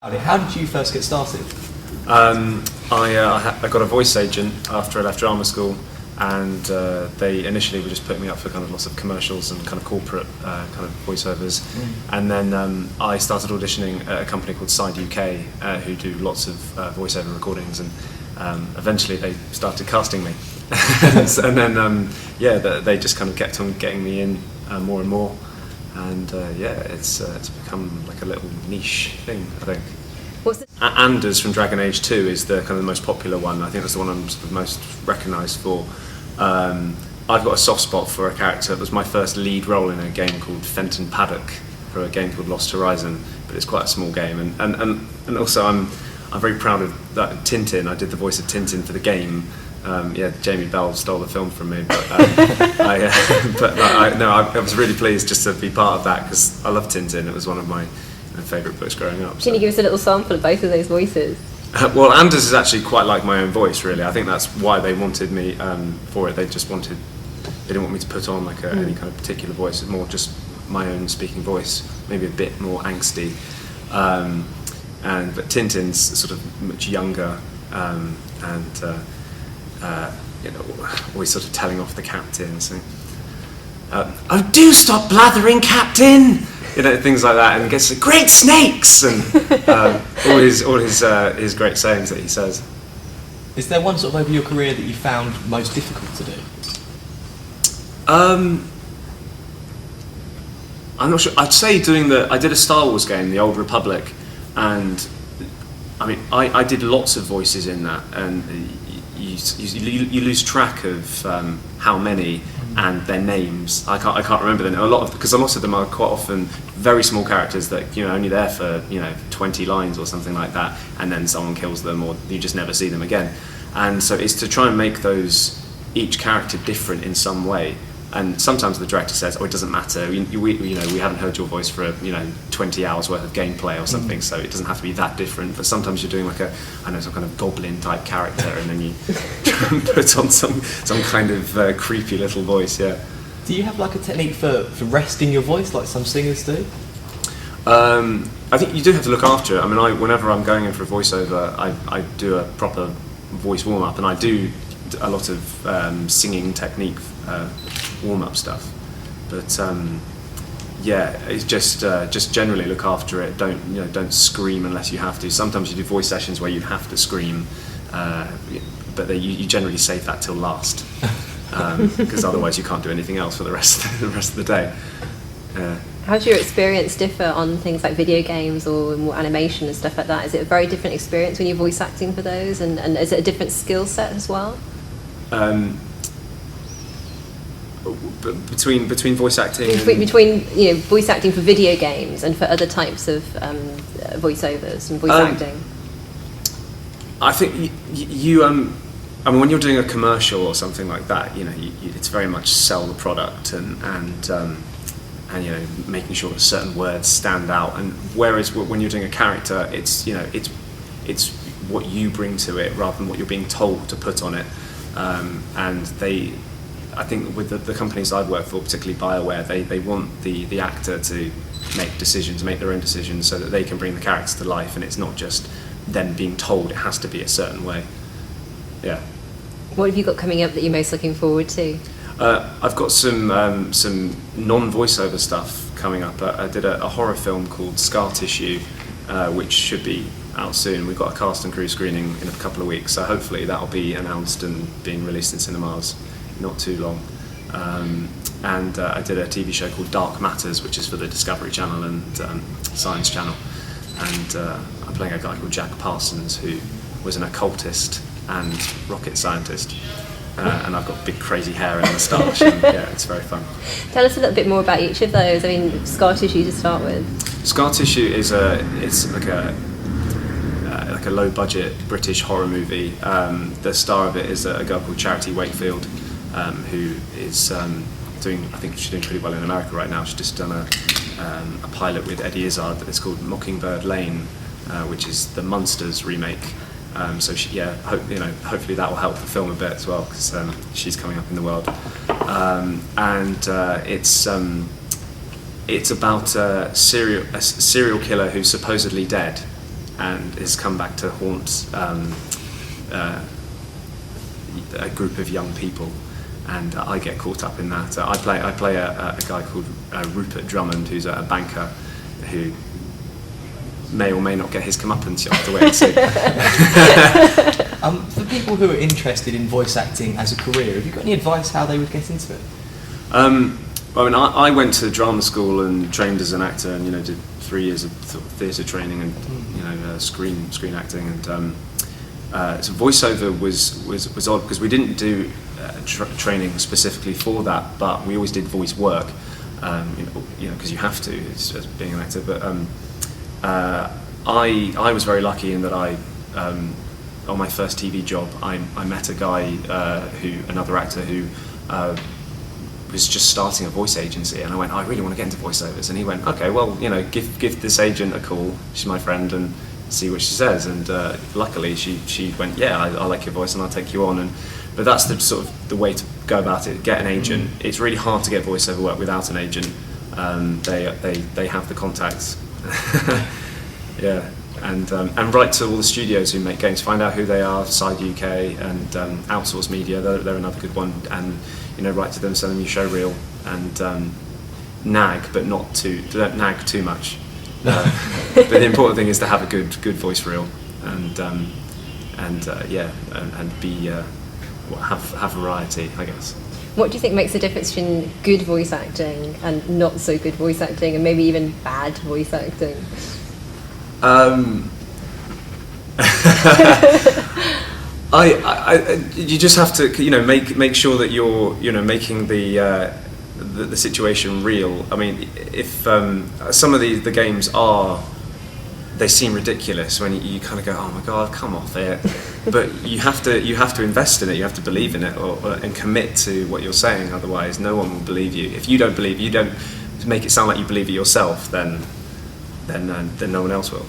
How did you first get started? I got a voice agent after I left drama school, and they initially were just putting me up for kind of lots of commercials and kind of corporate kind of voiceovers. And then I started auditioning at a company called Side UK, who do lots of voiceover recordings, and eventually they started casting me. And then they just kind of kept on getting me in more and more. And it's become like a little niche thing, I think. Anders from Dragon Age 2 is the kind of the most popular one. I think that's the one I'm sort of most recognised for. I've got a soft spot for a character. It was my first lead role in a game called Fenton Paddock for a game called Lost Horizon, but it's quite a small game. And also I'm very proud of that Tintin. I did the voice of Tintin for the game. Jamie Bell stole the film from me, but I was really pleased just to be part of that because I love Tintin. It was one of my favourite books growing up. Can you give us a little sample of both of those voices? Well, Anders is actually quite like my own voice, really. I think that's why they wanted me for it. They didn't want me to put on like any kind of particular voice. It's more just my own speaking voice, maybe a bit more angsty. But Tintin's sort of much younger always sort of telling off the captain, saying, "Oh, do stop blathering, Captain!" Things like that, and gets great snakes and all his great sayings that he says. Is there one sort of over your career that you found most difficult to do? I'm not sure. I'd say I did a Star Wars game, The Old Republic, and I mean I did lots of voices in that, and you lose track of how many and their names. I can't remember them. Because a lot of them are quite often very small characters that only there for 20 lines or something like that, and then someone kills them or you just never see them again. And so it's to try and make each character different in some way. And sometimes the director says, "Oh, it doesn't matter. We haven't heard your voice for 20 hours worth of gameplay or something, so it doesn't have to be that different." But sometimes you're doing like some kind of goblin type character, and then you put on some kind of creepy little voice. Yeah. Do you have like a technique for resting your voice, like some singers do? I think you do have to look after it. I mean, whenever I'm going in for a voiceover, I do a proper voice warm up, and I do a lot of singing technique. Warm-up stuff, but it's just generally look after it. Don't scream unless you have to. Sometimes you do voice sessions where you have to scream, but you generally save that till last, because otherwise you can't do anything else for the rest of the day. How does your experience differ on things like video games or more animation and stuff like that? Is it a very different experience when you're voice acting for those, and is it a different skill set as well? Between voice acting between voice acting for video games and for other types of voiceovers and voice acting. I think I mean, when you're doing a commercial or something like that, it's very much sell the product and making sure that certain words stand out. And whereas when you're doing a character, it's what you bring to it rather than what you're being told to put on it. I think with the companies I've worked for, particularly BioWare, they want the actor to make their own decisions so that they can bring the character to life, and it's not just them being told it has to be a certain way. Yeah. What have you got coming up that you're most looking forward to? I've got some non-voiceover stuff coming up. I did a horror film called Scar Tissue, which should be out soon. We've got a cast and crew screening in a couple of weeks, so hopefully that'll be announced and being released in cinemas not too long. I did a TV show called Dark Matters, which is for the Discovery Channel and Science Channel, and I'm playing a guy called Jack Parsons, who was an occultist and rocket scientist, and I've got big crazy hair and moustache, and it's very fun. Tell us a little bit more about each of those. I mean, Scar Tissue to start with. Scar Tissue is like a low-budget British horror movie. The star of it is a girl called Charity Wakefield, who is I think she's doing pretty well in America right now. She's just done a pilot with Eddie Izzard that's called Mockingbird Lane, which is the Munsters remake. Hopefully that will help the film a bit as well, because she's coming up in the world. It's about a serial killer who's supposedly dead, and has come back to haunt a group of young people, and I get caught up in that. I play a guy called Rupert Drummond, who's a banker who may or may not get his comeuppance. You'll have to wait and see. For people who are interested in voice acting as a career, have you got any advice how they would get into it? I mean, I went to drama school and trained as an actor, and did 3 years of theatre training and screen acting, and so voiceover was odd because we didn't do training specifically for that, but we always did voice work, because you have to as being an actor. But I was very lucky in that on my first TV job I met a guy another actor who was just starting a voice agency, and I went, I really want to get into voiceovers, and he went, okay, well, give this agent a call, she's my friend, and see what she says. And luckily she went, yeah, I like your voice and I'll take you on. But that's the sort of the way to go about it. Get an agent. It's really hard to get voiceover work without an agent. They have the contacts. Yeah, and write to all the studios who make games. Find out who they are. Side UK and Outsource Media. They're another good one. And write to them, send them your show reel, and nag, but don't nag too much. But the important thing is to have a good voice reel, and be have variety, I guess. What do you think makes the difference between good voice acting and not so good voice acting, and maybe even bad voice acting? You just have to make sure that you're making the situation real. I mean, if some of the games they seem ridiculous when you kind of go, oh my god, come off it. But you have to invest in it. You have to believe in it and commit to what you're saying. Otherwise, no one will believe you. If you don't make it sound like you believe it yourself, then no one else will.